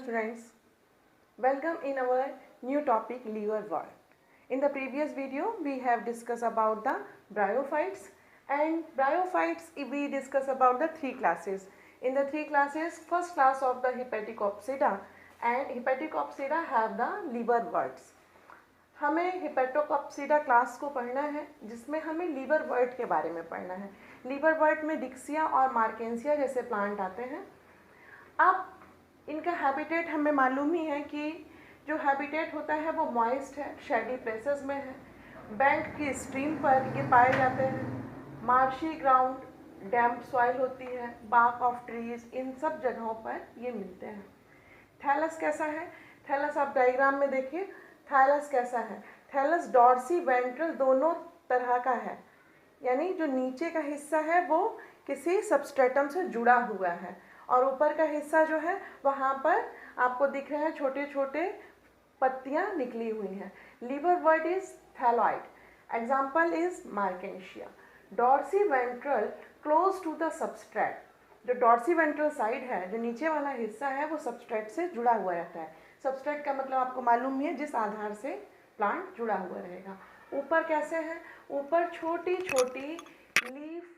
students, welcome in our new topic liver wall. In the previous video we have discussed about the bryophytes, and bryophytes we discussed about the three classes. In the three classes, first class of the Hepaticopsida, and Hepaticopsida have the liver words. हमें हिपेटोकॉप्सिडा class को पढ़ना है जिसमें हमें liver वर्ट के बारे में पढ़ना है। लीवर वर्ट में डिक्सिया और मार्केंसिया जैसे प्लांट आते हैं। अब इनका हैबिटेट हमें मालूम ही है कि जो हैबिटेट होता है वो मॉइस्ट है, शेडी प्लेसेस में है, बैंक की स्ट्रीम पर ये पाए जाते हैं, मार्शी ग्राउंड, डैम्प सॉइल होती है, बार्क ऑफ ट्रीज, इन सब जगहों पर ये मिलते हैं। थैलस कैसा है? थैलस आप डायग्राम में देखिए, थैलस कैसा है? थैलस डॉर्सी वेंट्रल दोनों तरह का है, यानी जो नीचे का हिस्सा है वो किसी सबस्ट्रेटम से जुड़ा हुआ है और ऊपर का हिस्सा जो है वहाँ पर आपको दिख रहे हैं छोटे छोटे पत्तियाँ निकली हुई हैं। Liverwort is thalloid, example is marchantia. Dorsiventral close to the substrate, जो डॉर्सी वेंट्रल साइड है, जो नीचे वाला हिस्सा है वो सबस्ट्रेट से जुड़ा हुआ रहता है। सबस्ट्रेट का मतलब आपको मालूम ही है, जिस आधार से प्लांट जुड़ा हुआ रहेगा। ऊपर कैसे है? ऊपर छोटी छोटी लीफ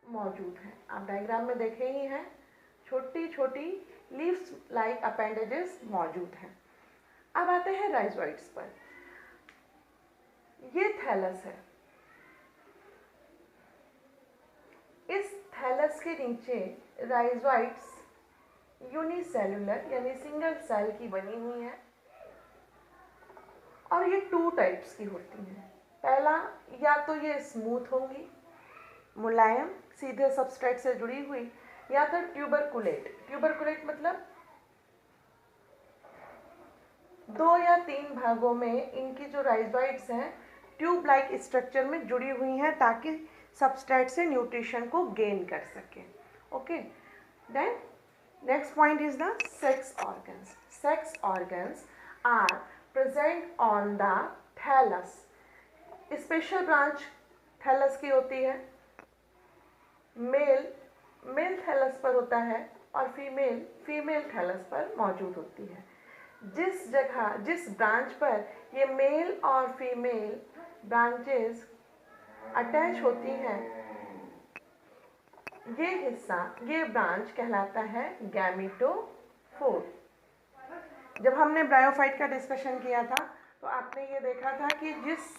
मौजूद हैं, आप डायग्राम में देखे ही हैं, छोटी छोटी लीव्स लाइक अपेंडेजेस मौजूद हैं। अब आते हैं राइजोइड्स पर। ये थैलस है, इस थैलस के नीचे राइजोइड्स यूनिसेलुलर यानी सिंगल सेल की बनी हुई है और ये टू टाइप्स की होती हैं। पहला, या तो ये स्मूथ होंगी, मुलायम, सीधे सबस्ट्रेट से जुड़ी हुई, या तो ट्यूबरकुलेट। ट्यूबरकुलेट मतलब 2 या 3 भागों में इनकी जो राइजोइड्स हैं ट्यूब लाइक स्ट्रक्चर में जुड़ी हुई हैं ताकि सबस्ट्रेट से न्यूट्रिशन को गेन कर सके। Okay, then next point is the sex organs. Sex organs are present on the thallus. Special branch thallus की होती है, मेल थैलस पर होता है और फीमेल थैलस पर मौजूद होती है। जिस ब्रांच पर ये मेल और फीमेल ब्रांचेस अटैच होती हैं, ये हिस्सा, ये ब्रांच कहलाता है गैमीटोफोर। जब हमने ब्रायोफाइट का डिस्कशन किया था तो आपने ये देखा था कि जिस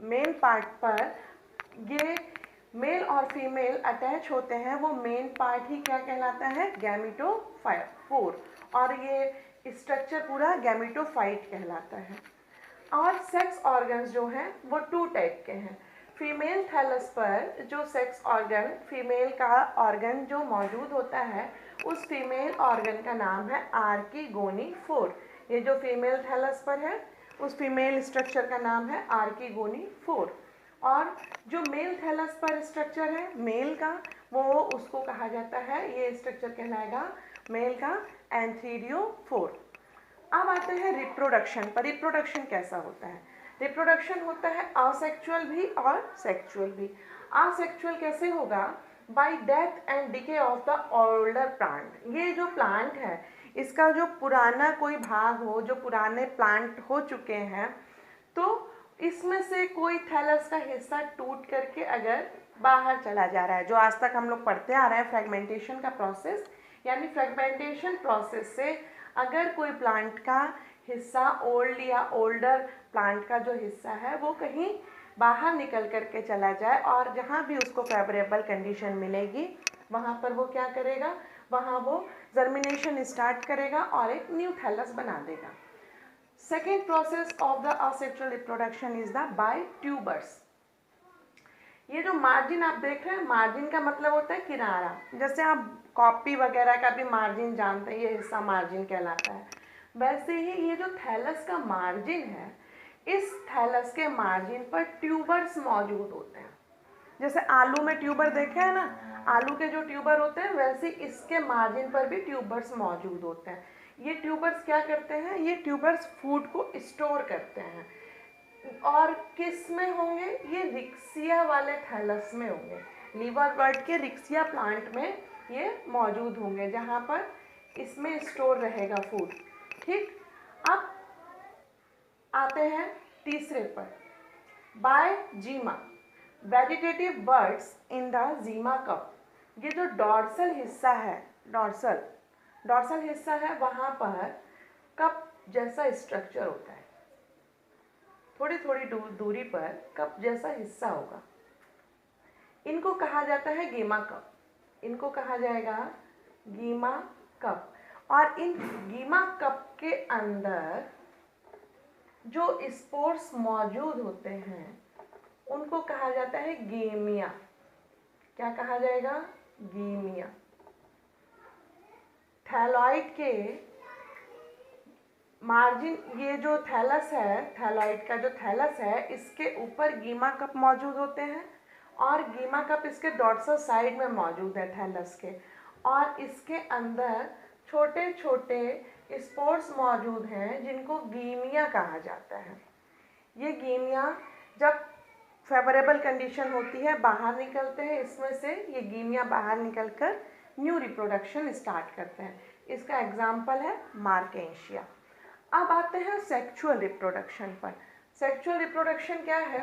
मेन पार्ट पर ये मेल और फीमेल अटैच होते हैं वो मेन पार्ट ही क्या कहलाता है? गैमीटोफोर, और ये स्ट्रक्चर पूरा गैमीटोफाइट कहलाता है। और सेक्स ऑर्गन्स जो हैं वो 2 टाइप के हैं। फीमेल थैलस पर जो सेक्स ऑर्गन, फीमेल का ऑर्गन जो मौजूद होता है, उस फीमेल ऑर्गन का नाम है आर्कीगोनी4। ये जो फीमेल थैलस पर है उस फीमेल स्ट्रक्चर का नाम है आर्कीगोनी4, और जो मेल थैलस पर स्ट्रक्चर है मेल का, वो उसको कहा जाता है, ये स्ट्रक्चर कहलाएगा मेल का एंथीरियो4। अब आते हैं रिप्रोडक्शन पर। रिप्रोडक्शन कैसा होता है? रिप्रोडक्शन होता है असेक्सुअल भी और सेक्सुअल भी। असेक्सुअल कैसे होगा? Bye death and decay of the older plant. ये जो प्लांट है इसका जो पुराना कोई भाग हो, जो पुराने प्लांट हो चुके हैं, तो इसमें से कोई थैलस का हिस्सा टूट करके अगर बाहर चला जा रहा है, जो आज तक हम लोग पढ़ते आ रहे हैं फ्रेगमेंटेशन का प्रोसेस, यानी फ्रेगमेंटेशन प्रोसेस से अगर कोई प्लांट का हिस्सा, ओल्ड या ओल्डर प्लांट का जो हिस्सा है वो कहीं बाहर निकल करके चला जाए और जहाँ भी उसको फेवरेबल कंडीशन मिलेगी वहाँ पर वो क्या करेगा? वहाँ वो जर्मिनेशन स्टार्ट करेगा और एक न्यू थैलस बना देगा। Second process of the asexual reproduction is the by tubers. ये जो मार्जिन आप देख रहे हैं, मार्जिन का मतलब होता है किनारा। जैसे आप कॉपी वगैरह का भी मार्जिन जानते हैं, ये हिस्सा मार्जिन कहलाता है। वैसे ही ये जो थैलस का मार्जिन है, इस थैलस के मार्जिन पर ट्यूबर्स मौजूद होते हैं। जैसे आलू में ट्यूबर देखे हैं ना, आलू के जो ट्यूबर होते हैं वैसे इसके मार्जिन पर भी ट्यूबर्स मौजूद होते हैं। ये ट्यूबर्स क्या करते हैं? ये ट्यूबर्स फूड को स्टोर करते हैं, और किस में होंगे? ये रिक्सिया वाले थैलस में होंगे। लीवर वर्ड के रिक्सिया प्लांट में ये मौजूद होंगे, जहाँ पर इसमें स्टोर रहेगा फूड। ठीक, अब आते हैं तीसरे पर, by gemma vegetative buds in the gemma cup. ये जो डॉर्सल हिस्सा है, डॉर्सल हिस्सा है, वहाँ पर कप जैसा स्ट्रक्चर होता है, थोड़ी थोड़ी दूरी पर कप जैसा हिस्सा होगा। इनको कहा जाता है गीमा कप, इनको कहा जाएगा गीमा कप। और इन गीमा कप के अंदर जो स्पोर्स मौजूद होते हैं उनको कहा जाता है गेमिया। क्या कहा जाएगा? गेमिया। थैलॉइड के मार्जिन, ये जो थैलस है, थैलॉइड का जो थैलस है, इसके ऊपर गीमा कप मौजूद होते हैं और गीमा कप इसके डॉर्सल साइड में मौजूद है थैलस के, और इसके अंदर छोटे छोटे स्पोर्स मौजूद हैं जिनको गीमिया कहा जाता है। ये गीमिया जब फेवरेबल कंडीशन होती है बाहर निकलते हैं, इसमें से ये गीमिया बाहर निकलकर न्यू रिप्रोडक्शन स्टार्ट करते हैं। इसका एग्जाम्पल है मार्केंशिया। अब आते हैं सेक्सुअल रिप्रोडक्शन पर। सेक्सुअल रिप्रोडक्शन क्या है?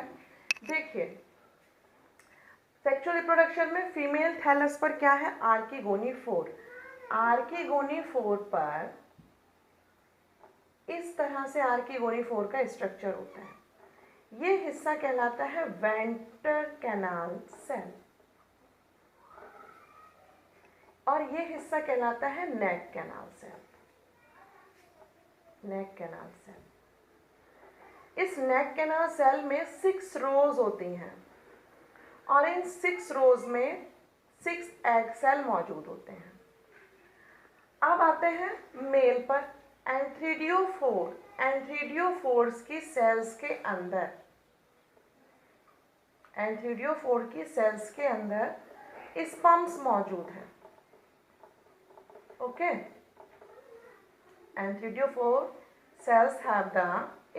देखिए, सेक्सुअल रिप्रोडक्शन में फीमेल थैलस पर क्या है? आर्कीगोनीफोर। आर्कीगोनीफोर पर इस तरह से आर्कीगोनीफोर का स्ट्रक्चर होता है। ये हिस्सा कहलाता है वेंटर कैनाल सेल और ये हिस्सा कहलाता है नेक कैनाल सेल। नेक कैनाल सेल, इस नेक कैनाल सेल में 6 रोज होती हैं और इन 6 रोज में 6 एग सेल मौजूद होते हैं। अब आते हैं मेल पर। एंथ्रीडियोफोर्स की सेल्स के अंदर, एंथ्रीडियोफोर की सेल्स के अंदर स्पर्म्स मौजूद हैं। Okay, antheridiophore cells have the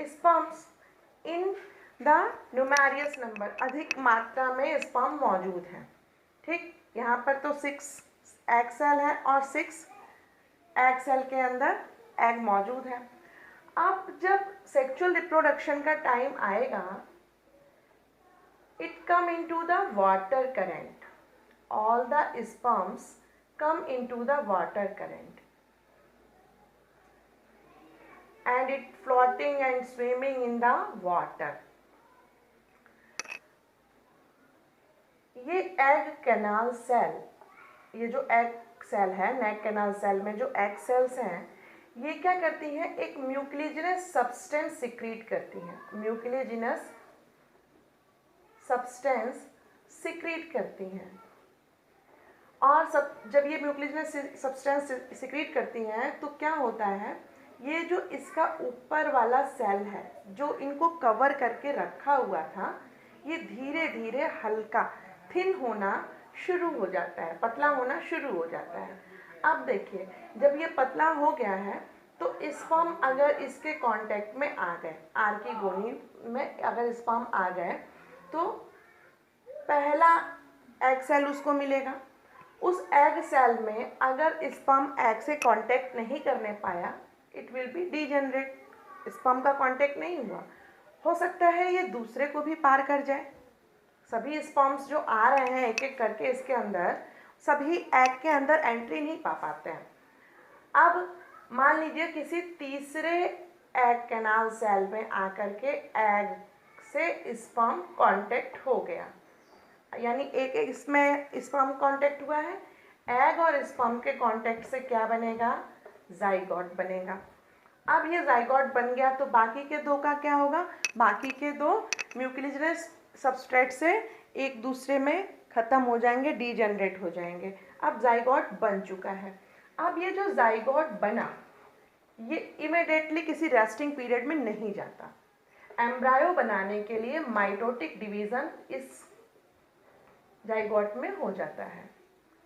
sperms in the numerous number, अधिक मात्रा में स्पर्म मौजूद हैं। ठीक, यहाँ पर तो 6 एग सेल है और 6 एग सेल के अंदर एग मौजूद है। अब जब सेक्सुअल रिप्रोडक्शन का टाइम आएगा, it come into the water current, all the sperms come into the water current and it floating and swimming in the water. ये एग कैनाल सेल, ये जो एग सेल है, नेक कैनाल सेल में जो egg cells हैं, ये क्या करती हैं? एक म्यूसिलेजिनस सब्सटेंस सिक्रीट करती हैं। म्यूसिलेजिनस सब्सटेंस सिक्रीट करती हैं और जब ये म्यूसिलेजिनस सब्सटेंस सिक्रीट करती हैं तो क्या होता है? ये जो इसका ऊपर वाला सेल है जो इनको कवर करके रखा हुआ था, ये धीरे धीरे हल्का थिन होना शुरू हो जाता है, पतला होना शुरू हो जाता है। अब देखिए, जब ये पतला हो गया है तो स्पर्म अगर इसके कांटेक्ट में आ गए, आर्कीगोनी में अगर स्पर्म आ गए तो पहला एग सेल उसको मिलेगा। उस एग सेल में अगर स्पर्म एग से कांटेक्ट नहीं करने पाया, it will be degenerate. Sperm का कांटेक्ट नहीं हुआ, हो सकता है ये दूसरे को भी पार कर जाए। सभी स्पर्म्स जो आ रहे हैं एक एक करके इसके अंदर, सभी एग के अंदर एंट्री नहीं पा पाते हैं। अब मान लीजिए किसी तीसरे एग कैनाल सेल में आकर के एग से स्पर्म कांटेक्ट हो गया, यानी एक एक इसमें स्पर्म कांटेक्ट हुआ है, एग और स्पर्म के कांटेक्ट से क्या बनेगा? जाइगोट बनेगा। अब ये जाइगोट बन गया तो बाकी के दो का क्या होगा? बाकी के दो म्यूसिलेजिनस सबस्ट्रेट से एक दूसरे में ख़त्म हो जाएंगे, डीजेनरेट हो जाएंगे। अब जाइगोट बन चुका है। अब ये जो जाइगोट बना, ये इमीडिएटली किसी रेस्टिंग पीरियड में नहीं जाता। एम्ब्रायो बनाने के लिए माइटोटिक डिवीज़न इस जाइगोट में हो जाता है।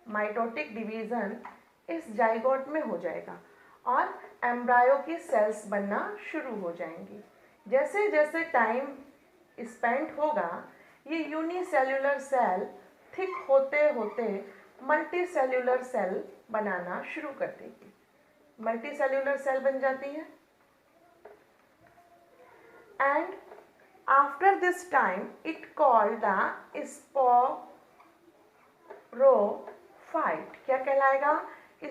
माइटोटिक डिवीज़न इस जाइगोट में हो जाएगा और एम्ब्रायो की सेल्स बनना शुरू हो जाएंगी। जैसे जैसे टाइम स्पेंड होगा, ये यूनिसेल्युलर सेल थिक होते होते मल्टी सेल्युलर सेल बनाना शुरू कर देगी। मल्टी सेल्युलर सेल बन जाती है and after this time it called the sporophyte. क्या कहलाएगा?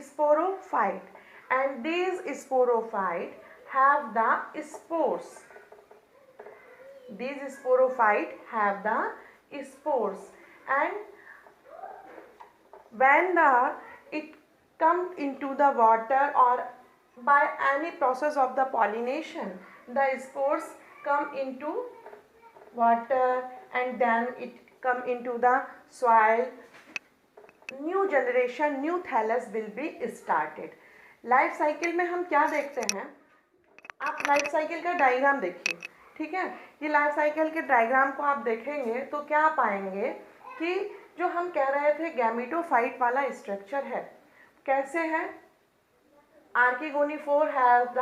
Sporophyte. And these sporophyte have the spores. These sporophyte have the spores, and when it comes into the water or by any process of the pollination, the spores come into water and then it come into the soil. New generation, new thallus will be started. Life cycle में हम क्या देखते हैं? आप life cycle का diagram देखिए, ठीक है। ये लाइफ साइकिल के डायग्राम को आप देखेंगे तो क्या पाएंगे कि जो हम कह रहे थे गैमेटोफाइट वाला स्ट्रक्चर है, कैसे है? Archegoniophore have the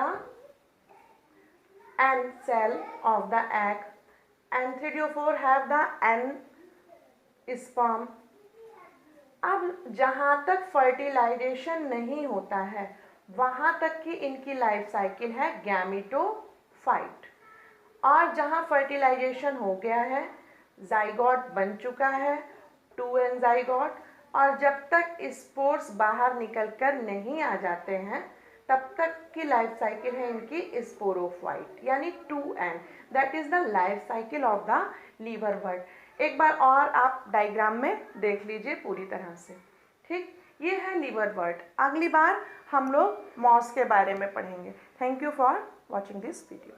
n cell of the egg, antheridiophore have the n sperm. अब जहाँ तक फर्टिलाइजेशन नहीं होता है वहाँ तक की इनकी लाइफ साइकिल है गैमेटोफाइट, और जहाँ फर्टिलाइजेशन हो गया है, जाइगोट बन चुका है, 2n जाइगोट, और जब तक स्पोर्स बाहर निकलकर नहीं आ जाते हैं तब तक की लाइफ साइकिल है इनकी स्पोरोफाइट, यानी 2n। That is the life cycle of the liverwort. एक बार और आप डायग्राम में देख लीजिए पूरी तरह से, ठीक। ये है लीवरवर्ट। अगली बार हम लोग मॉस के बारे में पढ़ेंगे। Thank you for watching this video.